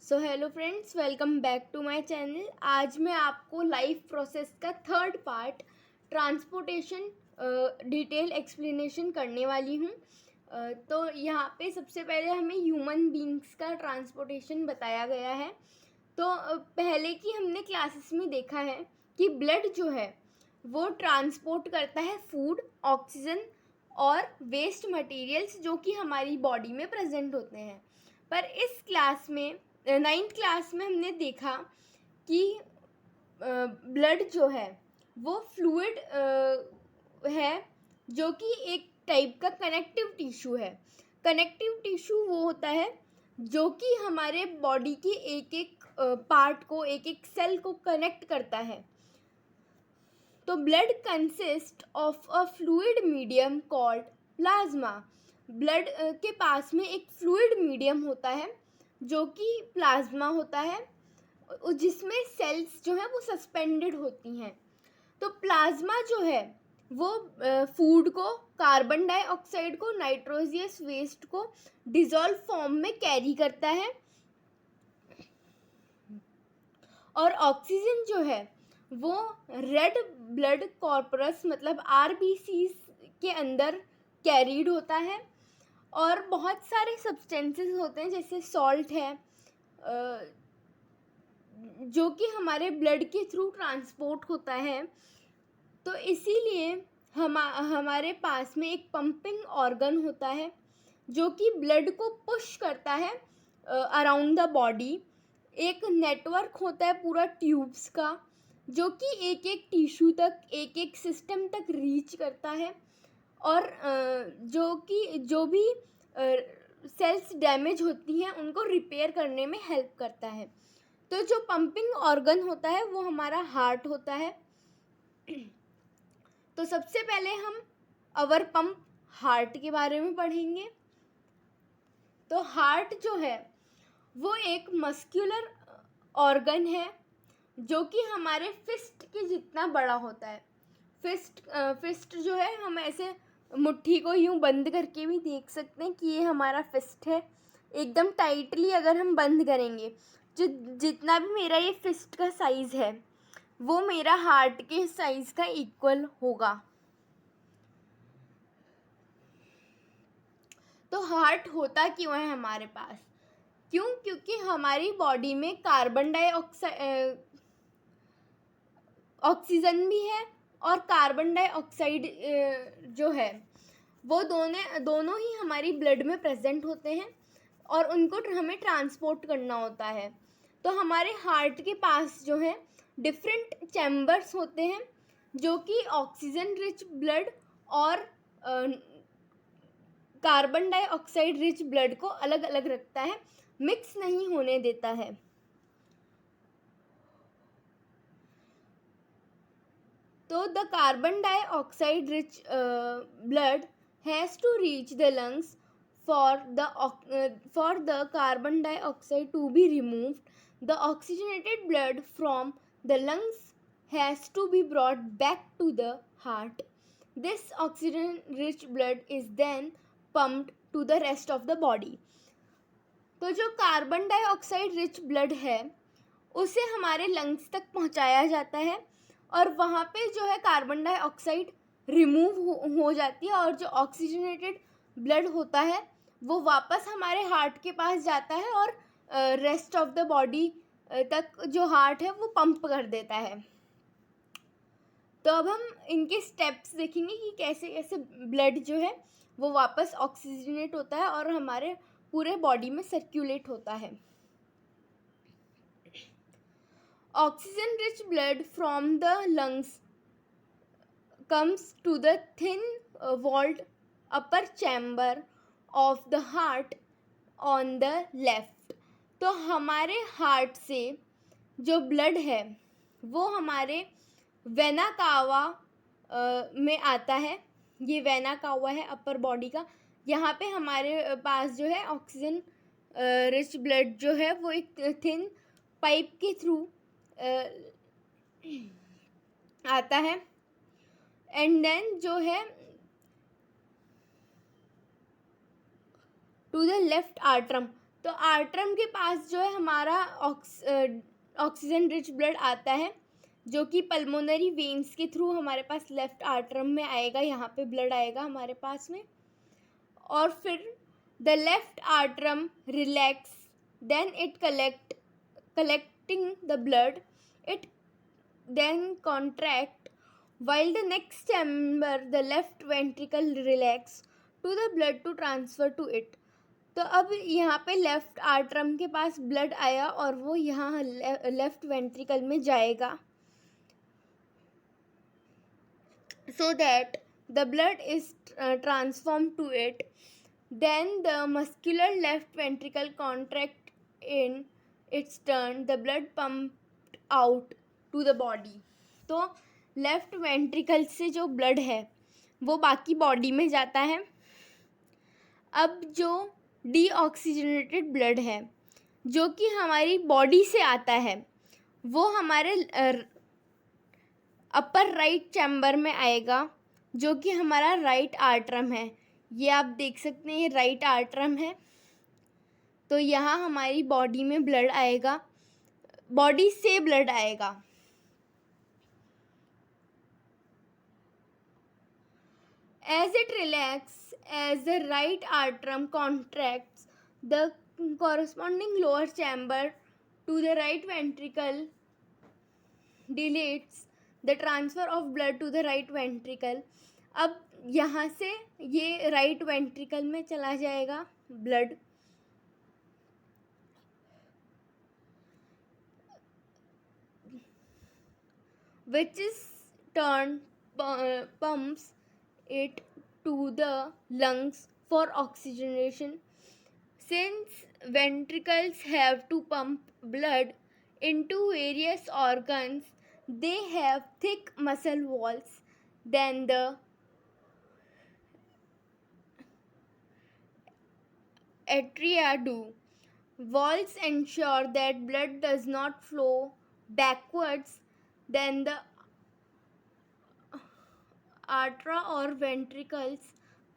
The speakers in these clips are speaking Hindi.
So hello friends, welcome back to my channel. आज मैं आपको लाइफ प्रोसेस का third part transportation detail explanation करने वाली हूँ। तो यहाँ पे सबसे पहले हमें ह्यूमन बींग्स का ट्रांसपोर्टेशन बताया गया है। तो पहले की हमने क्लासेस में देखा है कि ब्लड जो है वो ट्रांसपोर्ट करता है फूड, ऑक्सीजन और वेस्ट मटेरियल्स जो कि हमारी बॉडी में प्रेजेंट होते हैं। पर इस क्लास में 9th क्लास में हमने देखा कि ब्लड जो है वो फ्लूइड है, जो कि एक टाइप का कनेक्टिव टिश्यू है। कनेक्टिव टिश्यू वो होता है जो कि हमारे बॉडी की एक एक पार्ट को, एक एक सेल को कनेक्ट करता है। तो blood consist of a fluid medium called plasma. Blood के पास में एक फ्लूइड मीडियम होता है जो कि प्लाज्मा होता है, जिसमें सेल्स जो है वो सस्पेंडेड होती हैं। तो प्लाज्मा जो है वो फूड को, कार्बन डाइऑक्साइड को, नाइट्रोजियस वेस्ट को डिसॉल्व फॉर्म में कैरी करता है, और ऑक्सीजन जो है वो रेड ब्लड कॉर्पस मतलब आरबीसीज के अंदर कैरीड होता है। और बहुत सारे सब्सटेंसेस होते हैं जैसे सॉल्ट है, जो कि हमारे ब्लड के थ्रू ट्रांसपोर्ट होता है। तो इसीलिए हमारे पास में एक पंपिंग ऑर्गन होता है जो कि ब्लड को पुश करता है अराउंड द बॉडी। एक नेटवर्क होता है पूरा ट्यूब्स का, जो कि एक एक टिश्यू तक, एक एक सिस्टम तक रीच करता है, और जो भी सेल्स डैमेज होती हैं उनको रिपेयर करने में हेल्प करता है। तो जो पंपिंग ऑर्गन होता है वो हमारा हार्ट होता है। तो सबसे पहले हम अवर पंप हार्ट के बारे में पढ़ेंगे। तो हार्ट जो है वो एक मस्कुलर ऑर्गन है जो कि हमारे फिस्ट के जितना बड़ा होता है। फिस्ट जो है, हम ऐसे मुट्ठी को यूं बंद करके भी देख सकते हैं कि ये हमारा फिस्ट है। एकदम टाइटली अगर हम बंद करेंगे, जो जितना भी मेरा ये फिस्ट का साइज़ है वो मेरा हार्ट के साइज़ का इक्वल होगा। तो हार्ट होता क्यों है हमारे पास? क्योंकि हमारी बॉडी में कार्बन डाइऑक्साइड, ऑक्सीजन भी है और कार्बन डाइऑक्साइड जो है वो दोनों ही हमारी ब्लड में प्रेजेंट होते हैं, और उनको हमें ट्रांसपोर्ट करना होता है। तो हमारे हार्ट के पास जो है डिफरेंट चैम्बर्स होते हैं जो कि ऑक्सीजन रिच ब्लड और कार्बन डाइऑक्साइड रिच ब्लड को अलग अलग रखता है, मिक्स नहीं होने देता है। तो the carbon dioxide rich blood has to reach the lungs for the carbon dioxide to be removed. The oxygenated blood from the lungs has to be brought back to the heart. This oxygen rich blood is then pumped to the rest of the body. तो जो कार्बन डाइऑक्साइड रिच ब्लड है उसे हमारे लंग्स तक पहुंचाया जाता है, और वहाँ पे जो है कार्बन डाइऑक्साइड रिमूव हो जाती है, और जो ऑक्सीजनेटेड ब्लड होता है वो वापस हमारे हार्ट के पास जाता है, और रेस्ट ऑफ द बॉडी तक जो हार्ट है वो पंप कर देता है। तो अब हम इनके स्टेप्स देखेंगे कि कैसे कैसे ब्लड जो है वो वापस ऑक्सीजनेट होता है और हमारे पूरे बॉडी में सर्कुलेट होता है। Oxygen rich blood from the lungs comes to the thin walled upper chamber of the heart on the left. तो हमारे हार्ट से जो ब्लड है वो हमारे वेना कावा में आता है। ये वेना कावा है अपर बॉडी का। यहाँ पे हमारे पास जो है ऑक्सीजन रिच ब्लड जो है वो एक थिन पाइप के थ्रू आता है, एंड देन जो है टू द लेफ्ट आर्टरम, तो आर्टरम के पास जो है हमारा ऑक्सीजन रिच ब्लड आता है, जो कि पल्मोनरी वेन्स के थ्रू हमारे पास लेफ्ट आर्टरम में आएगा, यहाँ पे ब्लड आएगा हमारे पास में। और फिर the left atrium relax, then it collecting the blood, it then contract, while the next chamber, the left ventricle, relax to the blood to transfer to it. तो अब यहाँ पे लेफ्ट आर्टरम के पास ब्लड आया और वो यहाँ लेफ्ट वेंट्रिकल में जाएगा, so that the blood is transformed to it. Then the muscular left ventricle contract in its turn, the blood pumped out to the body. तो लेफ्ट वेंट्रिकल से जो ब्लड है वो बाकी बॉडी में जाता है। अब जो डीऑक्सीजनेटेड ब्लड है जो कि हमारी बॉडी से आता है वो हमारे अपर राइट चैम्बर में आएगा, जो कि हमारा राइट आर्टरम है। ये आप देख सकते हैं, ये राइट आर्टरम है। तो यहाँ हमारी बॉडी में ब्लड आएगा, बॉडी से ब्लड आएगा। As it relaxes, as the right atrium contracts, the corresponding lower chamber to the right ventricle dilates the transfer of blood to the right ventricle. अब यहाँ से ये राइट वेंट्रिकल में चला जाएगा blood, which is turned pumps it to the lungs for oxygenation. Since ventricles have to pump blood into various organs, they have thick muscle walls than the atria do. Walls ensure that blood does not flow backwards than the आर्ट्रा और वेंट्रिकल्स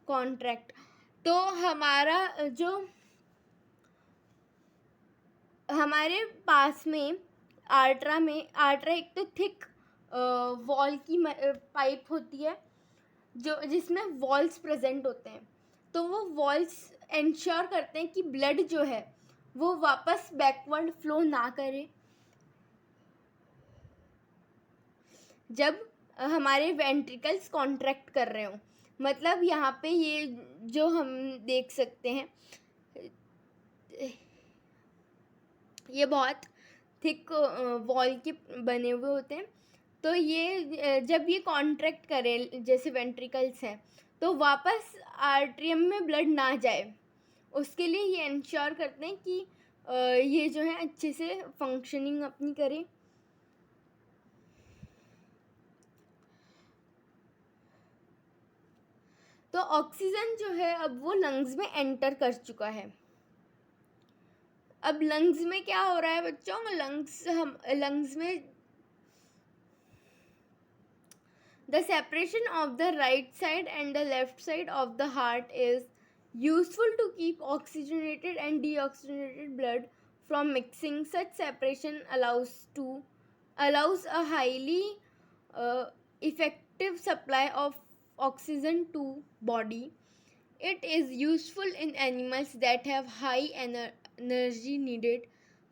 कॉन्ट्रैक्ट। तो हमारा जो हमारे पास में आर्ट्रा एक तो थिक वॉल की पाइप होती है जो जिसमें वॉल्स प्रेजेंट होते हैं। तो वो वॉल्स इंश्योर करते हैं कि ब्लड जो है वो वापस बैकवर्ड फ्लो ना करे जब हमारे वेंट्रिकल्स कॉन्ट्रैक्ट कर रहे हो। मतलब यहाँ पे ये जो हम देख सकते हैं, ये बहुत थिक वॉल के बने हुए होते हैं। तो ये जब ये कॉन्ट्रैक्ट करे जैसे वेंट्रिकल्स हैं तो वापस आर्ट्रियम में ब्लड ना जाए, उसके लिए ये इंश्योर करते हैं कि ये जो है अच्छे से फंक्शनिंग अपनी करे। तो ऑक्सीजन जो है अब वो लंग्स में एंटर कर चुका है। अब लंग्स में क्या हो रहा है बच्चों, लंग्स में the separation of the right side and the left side of the heart is useful to keep oxygenated and deoxygenated blood from mixing. Such separation allows a highly effective supply of oxygen to body. It is useful in animals that have high energy needed,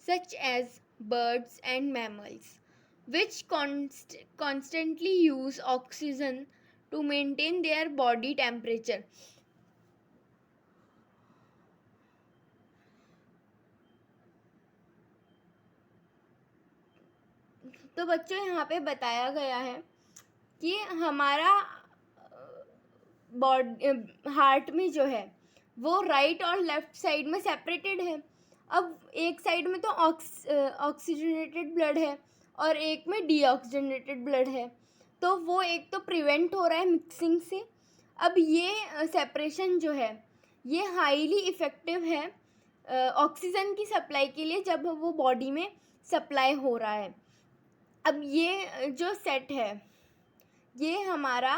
such as birds and mammals, which constantly use oxygen to maintain their body temperature. तो बच्चों यहाँ पे बताया गया है कि हमारा हार्ट में जो है वो राइट और लेफ्ट साइड में सेपरेटेड है। अब एक साइड में तो ऑक्सीजनेटेड ब्लड है और एक में डीऑक्सीजनेटेड ब्लड है, तो वो एक तो प्रिवेंट हो रहा है मिक्सिंग से। अब ये सेपरेशन जो है ये हाईली इफ़ेक्टिव है ऑक्सीजन की सप्लाई के लिए जब वो बॉडी में सप्लाई हो रहा है। अब ये जो सेट है ये हमारा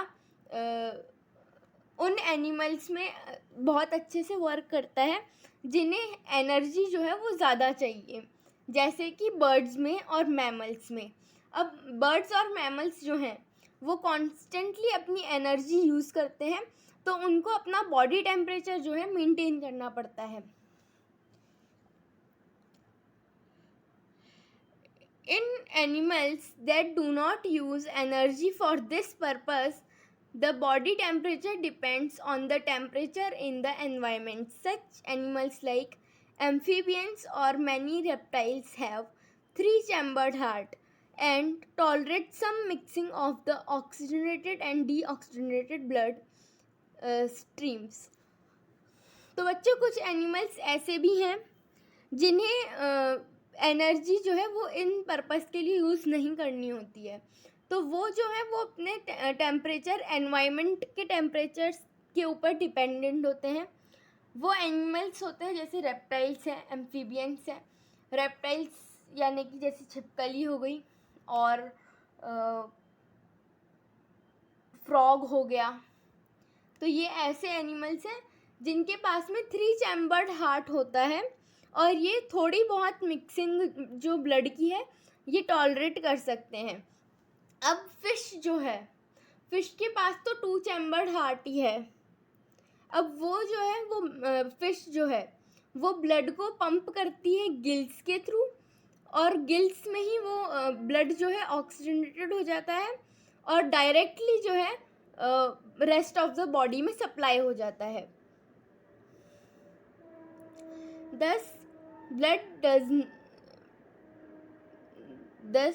उन एनिमल्स में बहुत अच्छे से वर्क करता है जिन्हें एनर्जी जो है वो ज़्यादा चाहिए, जैसे कि बर्ड्स में और मैमल्स में। अब बर्ड्स और मैमल्स जो हैं वो कॉन्स्टेंटली अपनी एनर्जी यूज़ करते हैं, तो उनको अपना बॉडी टेम्परेचर जो है मेंटेन करना पड़ता है। In animals that do not use energy for this purpose, the body temperature depends on the temperature in the environment. Such animals like amphibians or many reptiles have three-chambered heart and tolerate some mixing of the oxygenated and deoxygenated blood streams. तो बच्चों, कुछ एनिमल्स ऐसे भी हैं जिन्हें एनर्जी जो है वो इन पर्पस के लिए यूज़ नहीं करनी होती है, तो वो जो है वो अपने टेम्परेचर, एनवायरनमेंट के टेम्परेचर्स के ऊपर डिपेंडेंट होते हैं। वो एनिमल्स होते हैं जैसे रेप्टाइल्स हैं, एम्फीबियंस हैं। रेप्टाइल्स यानी कि जैसे छिपकली हो गई और फ्रॉग हो गया। तो ये ऐसे एनिमल्स हैं जिनके पास में 3 चैम्बर्ड हार्ट होता है और ये थोड़ी बहुत मिक्सिंग जो ब्लड की है ये टॉलरेट कर सकते हैं। अब फिश जो है, फिश के पास तो 2 चैम्बर्ड हार्ट ही है। अब वो जो है वो फिश जो है वो ब्लड को पंप करती है गिल्स के थ्रू, और गिल्स में ही वो ब्लड जो है ऑक्सीजनेटेड हो जाता है और डायरेक्टली जो है रेस्ट ऑफ द बॉडी में सप्लाई हो जाता है। Thus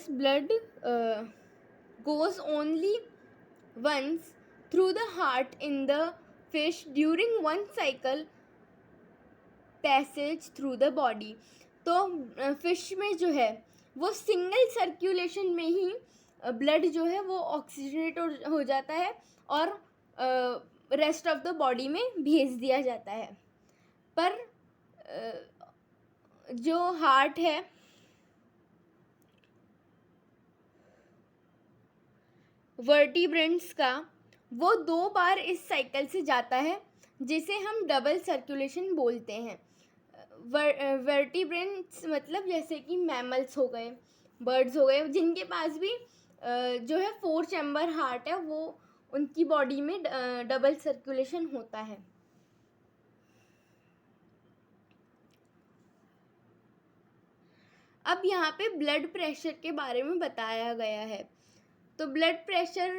blood goes only once through the heart in the fish during one cycle passage through the body. तो फिश में जो है वो सिंगल सर्कुलेशन में ही ब्लड जो है वो ऑक्सीजनेट हो जाता है और रेस्ट ऑफ द बॉडी में भेज दिया जाता है। पर जो हार्ट है वर्टिब्रेट्स का, वो 2 बार इस साइकिल से जाता है जिसे हम डबल सर्कुलेशन बोलते हैं। वर्टिब्रेट्स मतलब जैसे कि मैमल्स हो गए, बर्ड्स हो गए, जिनके पास भी जो है 4 चैम्बर हार्ट है, वो उनकी बॉडी में डबल सर्कुलेशन होता है। अब यहाँ पे ब्लड प्रेशर के बारे में बताया गया है। तो ब्लड प्रेशर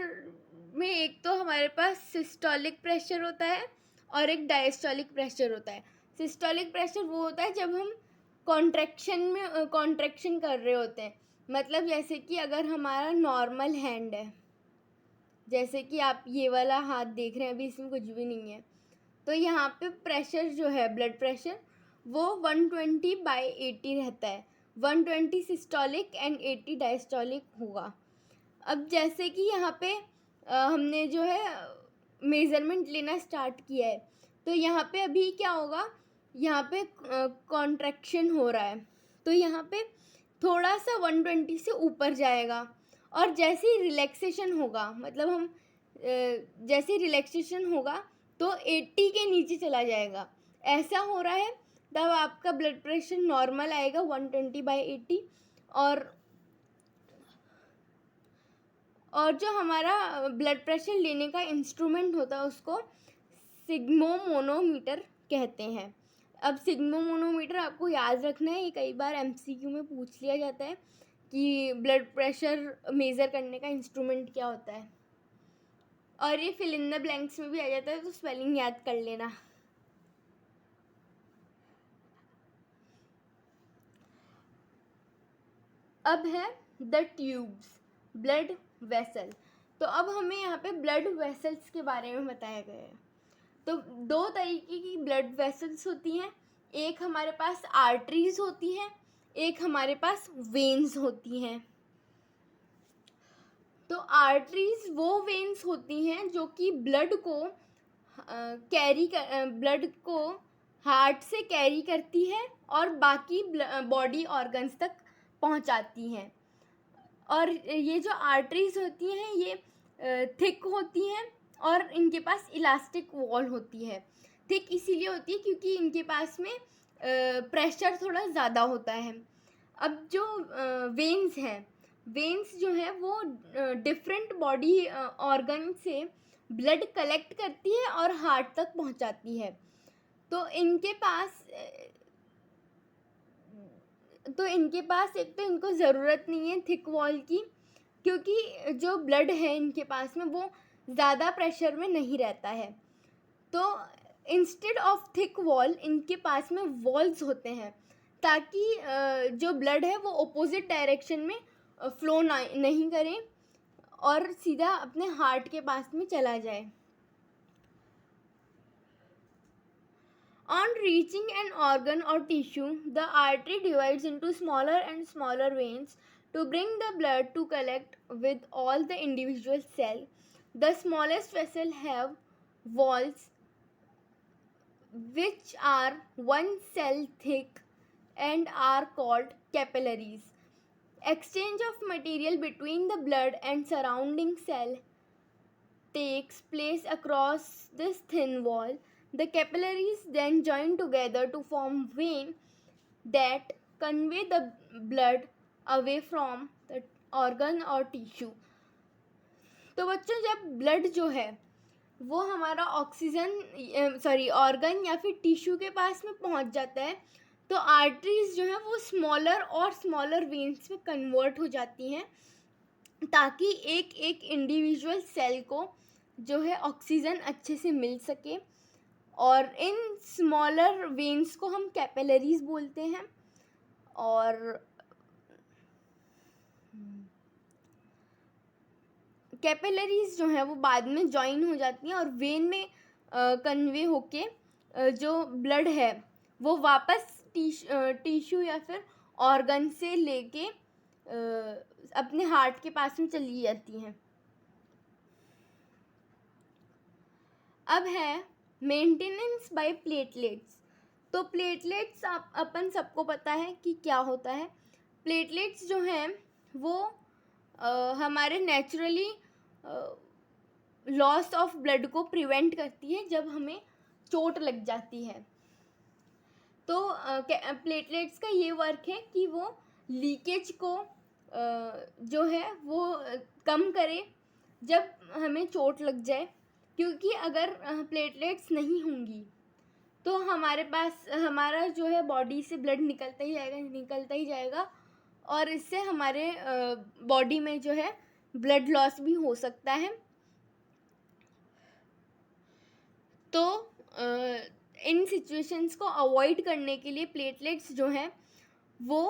में एक तो हमारे पास सिस्टोलिक प्रेशर होता है और एक डायस्टोलिक प्रेशर होता है। सिस्टोलिक प्रेशर वो होता है जब हम कॉन्ट्रैक्शन कर रहे होते हैं, मतलब जैसे कि अगर हमारा नॉर्मल हैंड है, जैसे कि आप ये वाला हाथ देख रहे हैं, अभी इसमें कुछ भी नहीं है, तो यहाँ पे प्रेशर जो है ब्लड प्रेशर वो 120/80 रहता है। 120 सिस्टोलिक एंड 80 डायस्टोलिक होगा। अब जैसे कि यहाँ पे हमने जो है मेज़रमेंट लेना स्टार्ट किया है, तो यहाँ पे अभी क्या होगा, यहाँ पे कॉन्ट्रैक्शन हो रहा है, तो यहाँ पे थोड़ा सा 120 से ऊपर जाएगा, और जैसे ही रिलैक्सेशन होगा, मतलब हम जैसे रिलैक्सेशन होगा तो 80 के नीचे चला जाएगा। ऐसा हो रहा है तब आपका ब्लड प्रेशर नॉर्मल आएगा 120/80। और जो हमारा ब्लड प्रेशर लेने का इंस्ट्रूमेंट होता है उसको सिग्मोमोनोमीटर कहते हैं। अब सिग्मोमोनोमीटर आपको याद रखना है, ये कई बार MCQ में पूछ लिया जाता है कि ब्लड प्रेशर मेज़र करने का इंस्ट्रूमेंट क्या होता है, और ये फिल इन द ब्लैंक्स में भी आ जाता है, तो स्पेलिंग याद कर लेना। अब है द ट्यूब्स, ब्लड वेसल। तो अब हमें यहाँ पे ब्लड वेसल्स के बारे में बताया गया है। तो 2 तरीके की ब्लड वेसल्स होती हैं, एक हमारे पास आर्टरीज होती हैं, एक हमारे पास वेन्स होती हैं। तो आर्टरीज वो वेन्स होती हैं जो कि ब्लड को ब्लड को हार्ट से कैरी करती है और बाकी बॉडी ऑर्गन्स तक पहुंचाती हैं। और ये जो आर्टरीज होती हैं ये थिक होती हैं और इनके पास इलास्टिक वॉल होती है। थिक इसीलिए होती है क्योंकि इनके पास में प्रेशर थोड़ा ज़्यादा होता है। अब जो वेन्स हैं, वेन्स जो है वो डिफरेंट बॉडी ऑर्गन से ब्लड कलेक्ट करती है और हार्ट तक पहुंचाती है। तो इनके पास एक तो इनको ज़रूरत नहीं है थिक वॉल की, क्योंकि जो ब्लड है इनके पास में वो ज़्यादा प्रेशर में नहीं रहता है। तो इंस्टेड ऑफ थिक वॉल इनके पास में वॉल्स होते हैं, ताकि जो ब्लड है वो अपोजिट डायरेक्शन में फ्लो नहीं करे और सीधा अपने हार्ट के पास में चला जाए। On reaching an organ or tissue, the artery divides into smaller and smaller veins to bring the blood to collect with all the individual cells. The smallest vessels have walls which are 1 cell thick and are called capillaries. Exchange of material between the blood and surrounding cell takes place across this thin wall. The capillaries then join together to form veins that convey the blood away from the organ or tissue. तो बच्चों, जब ब्लड जो है वो हमारा ऑर्गन या फिर टिश्यू के पास में पहुंच जाता है, तो आर्टरीज जो है वो स्मॉलर और स्मॉलर वेन्स में कन्वर्ट हो जाती हैं, ताकि एक एक इंडिविजुअल सेल को जो है ऑक्सीजन अच्छे से मिल सके। और इन स्मॉलर वेन्स को हम कैपिलरीज बोलते हैं। और कैपिलरीज जो है वो बाद में जॉइन हो जाती हैं और वेन में कन्वे होके जो ब्लड है वो वापस टिश्यू या फिर ऑर्गन से लेके अपने हार्ट के पास में चली जाती हैं। अब है मेंटेनेंस बाय प्लेटलेट्स। तो प्लेटलेट्स अपन सबको पता है कि क्या होता है। प्लेटलेट्स जो हैं वो हमारे नेचुरली लॉस ऑफ ब्लड को प्रिवेंट करती है जब हमें चोट लग जाती है। तो प्लेटलेट्स का ये वर्क है कि वो लीकेज को जो है वो कम करे जब हमें चोट लग जाए, क्योंकि अगर प्लेटलेट्स नहीं होंगी तो हमारा जो है बॉडी से ब्लड निकलता ही जाएगा और इससे हमारे बॉडी में जो है ब्लड लॉस भी हो सकता है। तो इन सिचुएशंस को अवॉइड करने के लिए प्लेटलेट्स जो हैं वो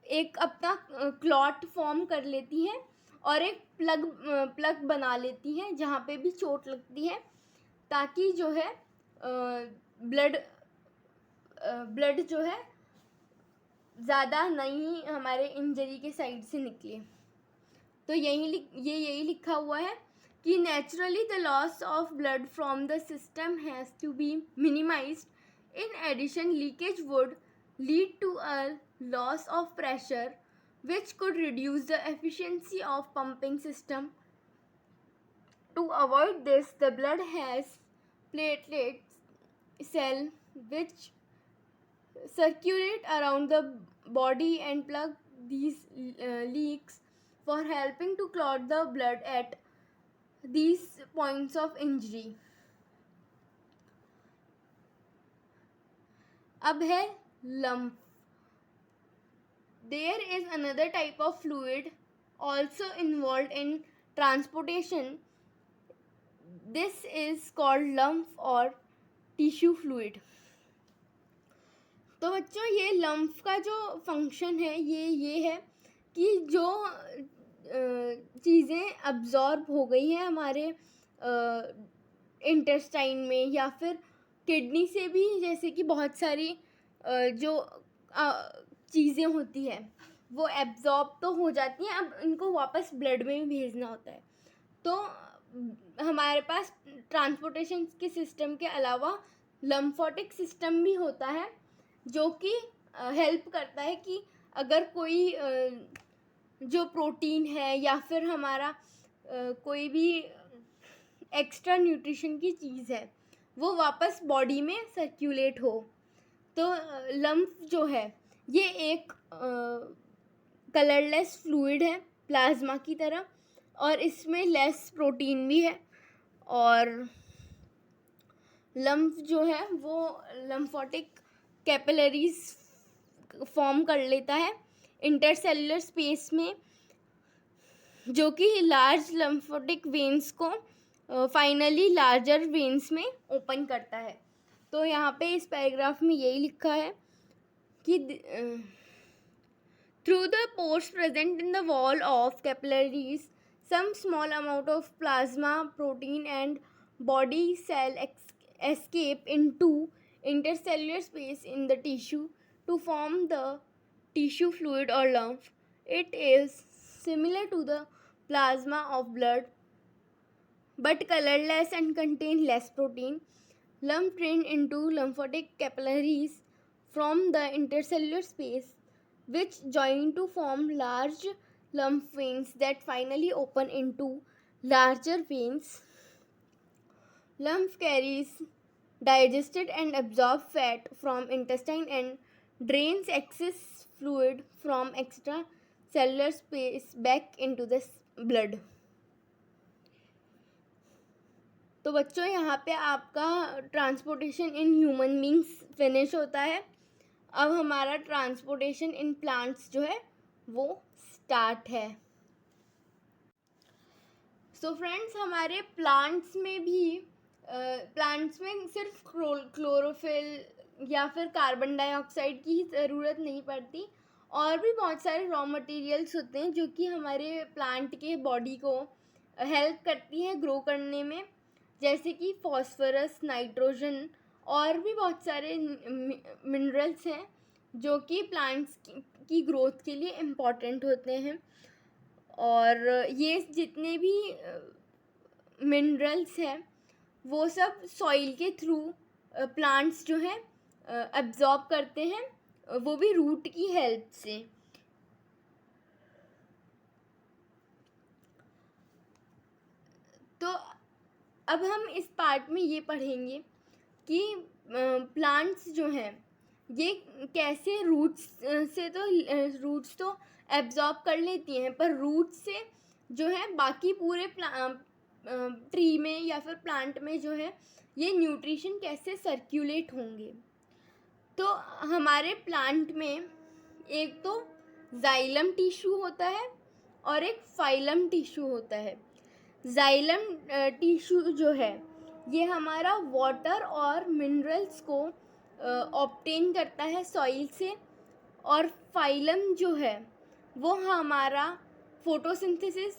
एक अपना क्लॉट फॉर्म कर लेती हैं और एक प्लग बना लेती हैं जहाँ पे भी चोट लगती है, ताकि जो है ब्लड जो है ज़्यादा नहीं हमारे इंजरी के साइड से निकले। तो यही लिखा हुआ है कि naturally the loss of blood from the system has to be minimised. In addition, leakage would lead to a loss of pressure, which could reduce the efficiency of pumping system. To avoid this, the blood has platelet cell which circulate around the body and plug these leaks for helping to clot the blood at these points of injury. अब है lump. There is another type of fluid also involved in transportation. This is called lump or tissue fluid. तो बच्चों, ये लम्फ का जो फंक्शन है ये है कि जो चीज़ें अब्जॉर्ब हो गई हैं हमारे इंटेस्टाइन में या फिर किडनी से भी, जैसे कि बहुत सारी जो चीज़ें होती हैं वो एब्जॉर्ब तो हो जाती हैं, अब इनको वापस ब्लड में भी भेजना होता है। तो हमारे पास ट्रांसपोर्टेशन के सिस्टम के अलावा लम्फोटिक सिस्टम भी होता है, जो कि हेल्प करता है कि अगर कोई जो प्रोटीन है या फिर हमारा कोई भी एक्स्ट्रा न्यूट्रिशन की चीज़ है वो वापस बॉडी में सर्कुलेट हो। तो लम्फ जो है ये एक कलरलेस फ्लूइड है प्लाज्मा की तरह, और इसमें लेस प्रोटीन भी है, और लम्फ जो है वो लम्फोटिक कैपिलरीज फॉर्म कर लेता है इंटरसेलुलर स्पेस में, जो कि लार्ज लम्फोटिक वेन्स को फाइनली लार्जर वेन्स में ओपन करता है। तो यहाँ पे इस पैराग्राफ में यही लिखा है कि through the pores present in the wall of capillaries some small amount of plasma, protein and body cell escape into intercellular space in the tissue to form the tissue fluid or lymph. It is similar to the plasma of blood but colorless and contain less protein. Lymph drain into lymphatic capillaries from the intercellular space, which join to form large lymph veins that finally open into larger veins. Lymph carries digested and absorbed fat from intestine and drains excess fluid from extracellular space back into the blood. तो बच्चों यहाँ पे आपका transportation in human beings finish होता है। अब हमारा ट्रांसपोर्टेशन इन प्लांट्स जो है वो स्टार्ट है। सो फ्रेंड्स, हमारे प्लांट्स में सिर्फ क्लोरोफिल या फिर कार्बन डाइऑक्साइड की ही ज़रूरत नहीं पड़ती, और भी बहुत सारे रॉ मटेरियल्स होते हैं जो कि हमारे प्लांट के बॉडी को हेल्प करती हैं ग्रो करने में, जैसे कि फॉस्फोरस, नाइट्रोजन और भी बहुत सारे मिनरल्स हैं जो कि प्लांट्स की ग्रोथ के लिए इम्पॉर्टेंट होते हैं। और ये जितने भी मिनरल्स हैं वो सब सॉइल के थ्रू प्लांट्स जो हैं एब्जॉर्ब करते हैं, वो भी रूट की हेल्प से। तो अब हम इस पार्ट में ये पढ़ेंगे कि प्लांट्स जो हैं ये कैसे रूट्स तो एब्जॉर्ब कर लेती हैं, पर रूट्स से जो है बाकी पूरे ट्री में या फिर प्लांट में जो है ये न्यूट्रिशन कैसे सर्कुलेट होंगे। तो हमारे प्लांट में एक तो जाइलम टिश्यू होता है और एक फाइलम टिश्यू होता है। जाइलम टिश्यू जो है ये हमारा वाटर और मिनरल्स को ऑब्टेन करता है सॉइल से, और फाइलम जो है वो हमारा फोटोसिंथेसिस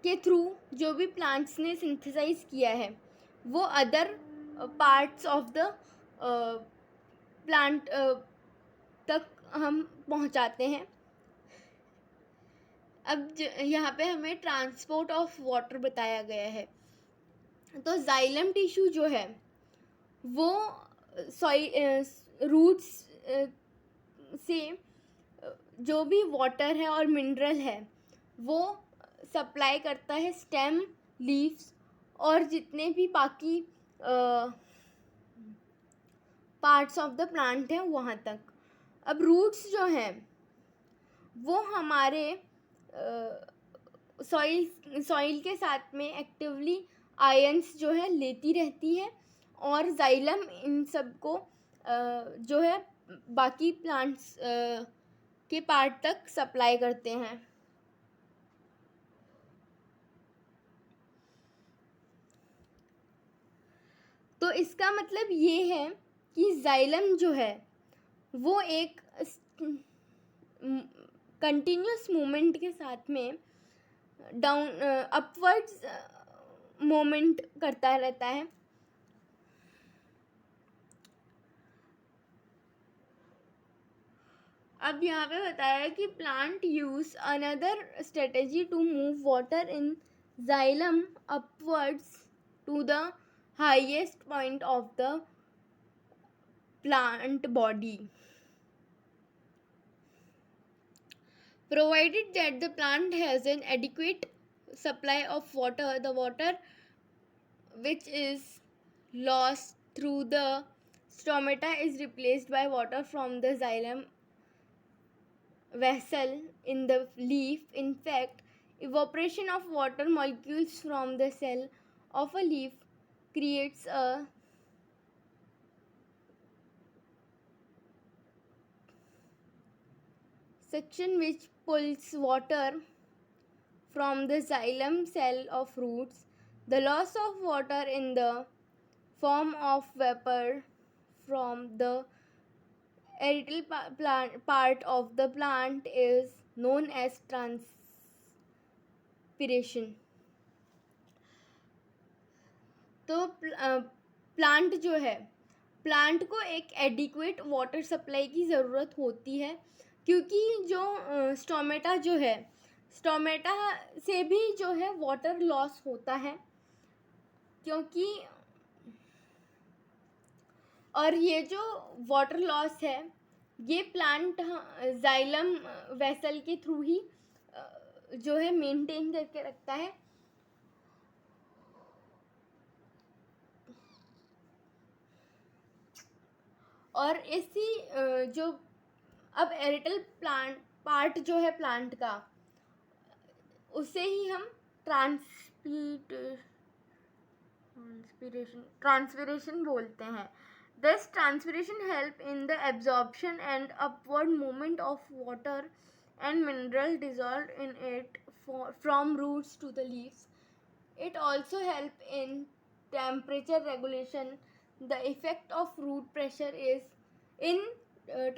के थ्रू जो भी प्लांट्स ने सिंथेसाइज किया है वो other parts of the plant तक हम पहुंचाते हैं। अब यहाँ पे हमें ट्रांसपोर्ट ऑफ वाटर बताया गया है। तो जाइलम टिश्यू जो है वो रूट्स से जो भी वाटर है और मिनरल है वो सप्लाई करता है स्टेम, लीव्स और जितने भी बाकी पार्ट्स ऑफ द प्लांट हैं वहाँ तक। अब रूट्स जो हैं वो हमारे सॉइल के साथ में एक्टिवली आयंस जो है लेती रहती है, और जाइलम इन सब को जो है बाकी प्लांट्स के पार्ट तक सप्लाई करते हैं। तो इसका मतलब ये है कि जाइलम जो है वो एक कंटिन्यूस मूवमेंट के साथ में डाउन अपवर्ड्स मूवमेंट करता रहता है। अब यहाँ पे बताया है कि plant use another strategy to move water in xylem upwards to the highest point of the plant body, provided that the plant has an adequate supply of water, the water which is lost through the stomata is replaced by water from the xylem vessel in the leaf. In fact, evaporation of water molecules from the cell of a leaf creates a section which pulls water from the xylem cell of roots. The loss of water in the form of vapor from the aerial part of the plant is known as transpiration. तो प्लांट जो है, प्लांट को एक एडिक्वेट वाटर सप्लाई की ज़रूरत होती है, क्योंकि जो स्टोमेटा जो है, स्टोमेटा से भी जो है वाटर लॉस होता है, क्योंकि और ये जो वाटर लॉस है ये प्लांट जाइलम वेसल के थ्रू ही जो है मेंटेन करके रखता है. और इसी जो अब एरिटल प्लांट पार्ट जो है प्लांट का, उसे ही हम ट्रांसपिरेशन बोलते हैं. Thus, transpiration help in the absorption and upward movement of water and mineral dissolved in it from roots to the leaves. It also help in temperature regulation. The effect of root pressure is in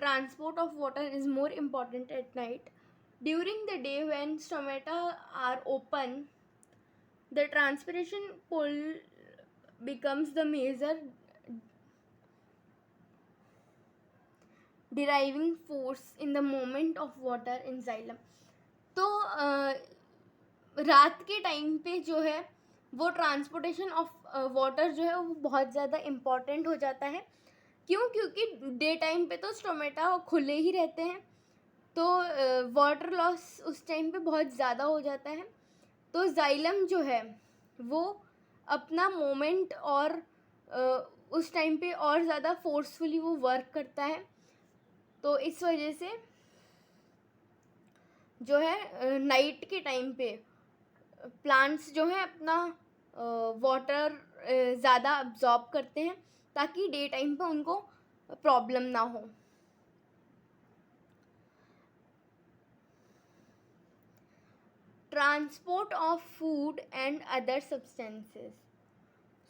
transport of water is more important at night. During the day when stomata are open, the transpiration pull becomes the major deriving force in the movement of water in xylem. तो रात के टाइम पे जो है वो ट्रांसपोर्टेशन ऑफ वाटर जो है वो बहुत ज़्यादा इम्पॉर्टेंट हो जाता है. क्यों? क्योंकि डे टाइम पे तो स्टोमेटा खुले ही रहते हैं, तो वाटर लॉस उस टाइम पे बहुत ज़्यादा हो जाता है. तो जाइलम जो है वो अपना मोमेंट और उस टाइम पे और ज़्यादा फोर्सफुली वो वर्क करता है. तो इस वजह से जो है नाइट के टाइम पे प्लांट्स जो है अपना वाटर ज़्यादा अब्जॉर्ब करते हैं, ताकि डे टाइम पे उनको प्रॉब्लम ना हो. Transport of food and other substances.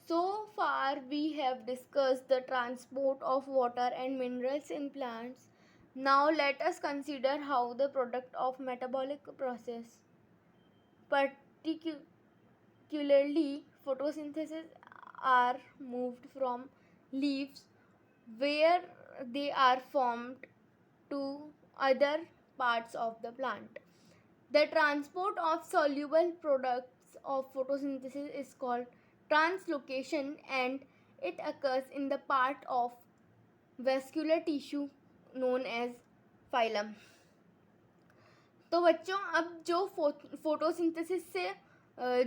So far we have discussed the transport of water and minerals in plants. Now let us consider how the product of metabolic process, particularly photosynthesis, are moved from leaves where they are formed to other parts of the plant. The transport of soluble products of photosynthesis is called translocation, and it occurs in the part of vascular tissue known as phylum. तो बच्चों, अब जो फोटोसिंथेसिस से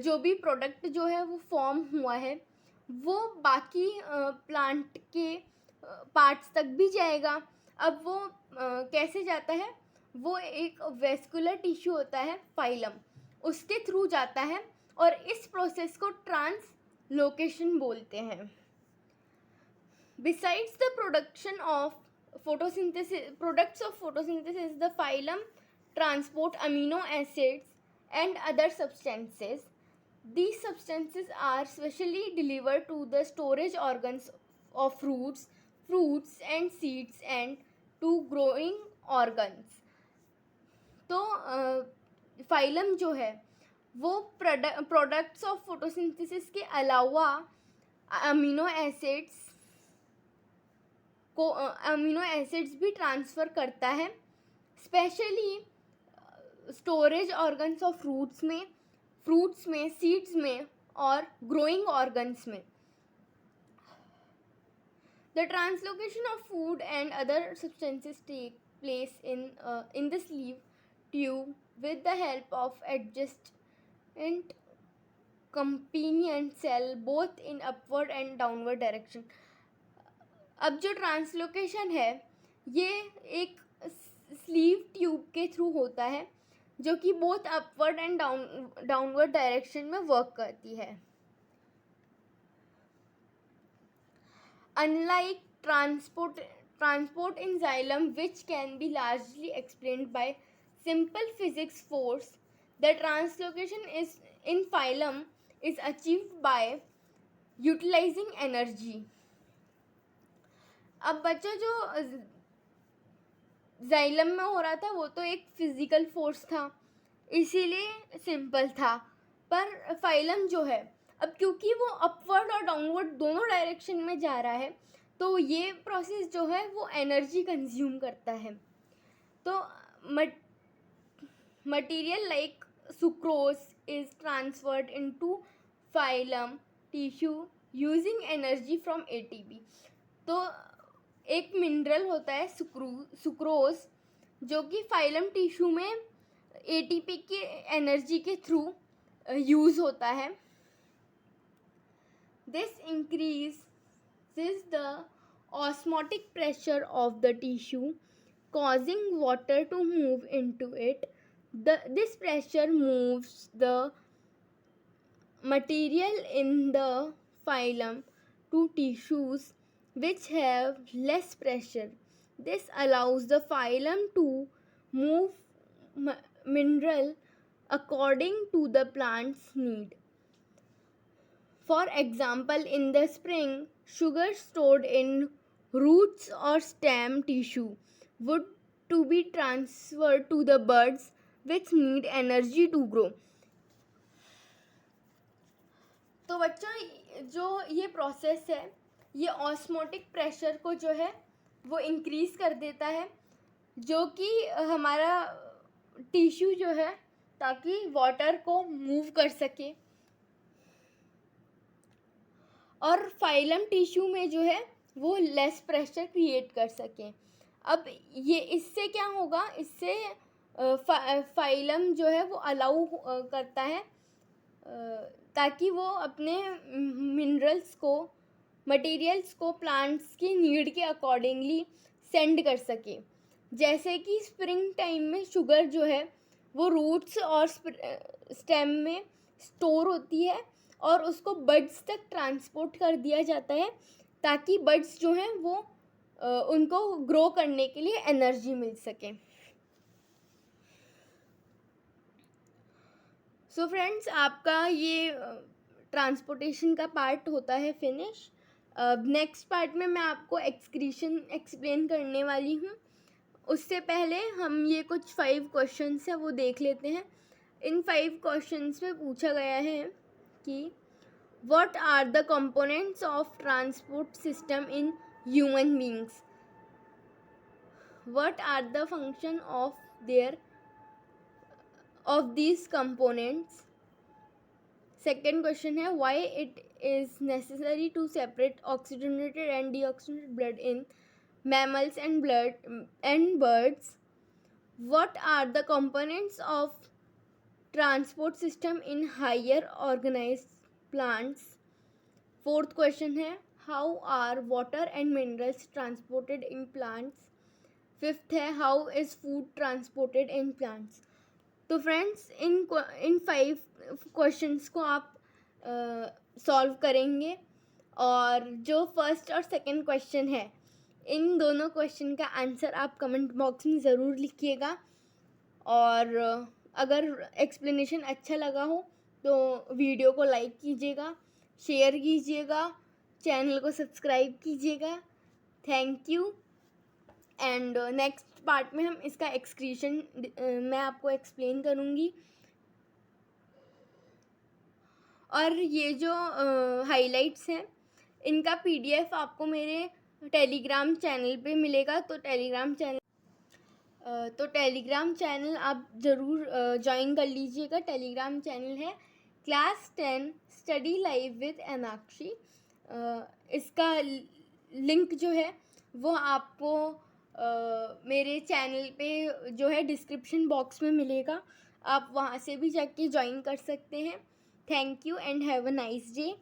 जो भी प्रोडक्ट जो है वो फॉर्म हुआ है वो बाकी प्लांट के पार्ट्स तक भी जाएगा. अब वो कैसे जाता है? वो एक वेस्कुलर टिश्यू होता है फाइलम, उसके थ्रू जाता है, और इस प्रोसेस को ट्रांसलोकेशन बोलते हैं. Besides the production of products of photosynthesis, the phylum transport amino acids and other substances. These substances are specially delivered to the storage organs of roots, fruits and seeds and to growing organs. तो फाइलम जो है वो प्रोडक्ट्स ऑफ फोटोसिंथेसिस के अलावा अमीनो एसिड्स भी ट्रांसफ़र करता है, specially storage organs of fruits में, सीड्स में और ग्रोइंग ऑर्गन्स में. The translocation of food and other substances take place in the sleeve tube with the help of and companion cell both in upward and downward direction. अब जो ट्रांसलोकेशन है ये एक स्लीव ट्यूब के थ्रू होता है जो कि both upward and downward direction में वर्क करती है. Unlike transport in xylem, which can be largely explained by simple physics force, the translocation in phylum is achieved by utilizing energy. अब बच्चों जो जाइलम में हो रहा था वो तो एक फिजिकल फोर्स था, इसीलिए सिंपल था. पर फाइलम जो है, अब क्योंकि वो अपवर्ड और डाउनवर्ड दोनों डायरेक्शन में जा रहा है तो ये प्रोसेस जो है वो एनर्जी कंज्यूम करता है. तो material like sucrose is transferred into phylum tissue using energy from ATP. तो एक मिनरल होता है सुक्रोज जो कि फाइलम टिश्यू में एटीपी की एनर्जी के थ्रू यूज़ होता है. This increases the osmotic pressure of the tissue, causing water to move into it. This pressure moves the material in the phylum to tissues which have less pressure. This allows the phylum to move mineral according to the plant's need. For example, in the spring, sugar stored in roots or stem tissue would to be transferred to the buds which need energy to grow. तो बच्चों जो ये प्रोसेस है ये ऑस्मोटिक प्रेशर को जो है वो इंक्रीज़ कर देता है जो कि हमारा टिश्यू जो है ताकि वाटर को मूव कर सके, और फाइलम टिश्यू में जो है वो लेस प्रेशर क्रिएट कर सकें. अब ये इससे क्या होगा, इससे फाइलम जो है वो अलाउ करता है ताकि वो अपने मिनरल्स को मटेरियल्स को प्लांट्स की नीड के अकॉर्डिंगली सेंड कर सके. जैसे कि स्प्रिंग टाइम में शुगर जो है वो रूट्स और स्टेम में स्टोर होती है और उसको बड्स तक ट्रांसपोर्ट कर दिया जाता है ताकि बड्स जो हैं वो उनको ग्रो करने के लिए एनर्जी मिल सके. सो फ्रेंड्स, आपका ये ट्रांसपोर्टेशन का पार्ट होता है फिनिश. नेक्स्ट पार्ट में मैं आपको एक्सक्रीशन एक्सप्लेन करने वाली हूँ. उससे पहले हम ये कुछ 5 क्वेश्चंस हैं वो देख लेते हैं. इन 5 क्वेश्चंस में पूछा गया है कि what are the components of transport system in human beings? What are the function of these components? Second question है why it is necessary to separate oxygenated and deoxygenated blood in mammals and birds? What are the components of transport system in higher organized plants? Fourth question है how are water and minerals transported in plants? Fifth है how is food transported in plants? तो फ्रेंड्स इन 5 क्वेश्चंस को आप सॉल्व करेंगे और जो फर्स्ट और सेकंड क्वेश्चन है इन दोनों क्वेश्चन का आंसर आप कमेंट बॉक्स में ज़रूर लिखिएगा. और अगर एक्सप्लेनेशन अच्छा लगा हो तो वीडियो को लाइक कीजिएगा, शेयर कीजिएगा, चैनल को सब्सक्राइब कीजिएगा. Thank you. And next part में हम इसका एक्सक्रीशन मैं आपको एक्सप्लेन करूँगी. और ये जो हाइलाइट्स हैं इनका पीडीएफ आपको मेरे टेलीग्राम चैनल पे मिलेगा. तो टेलीग्राम चैनल आप ज़रूर ज्वाइन कर लीजिएगा. टेलीग्राम चैनल है क्लास 10 स्टडी लाइव विद एनाक्षी. इसका लिंक जो है वो आपको मेरे चैनल पे जो है डिस्क्रिप्शन बॉक्स में मिलेगा. आप वहाँ से भी जाके ज्वाइन कर सकते हैं। Thank you and have a nice day.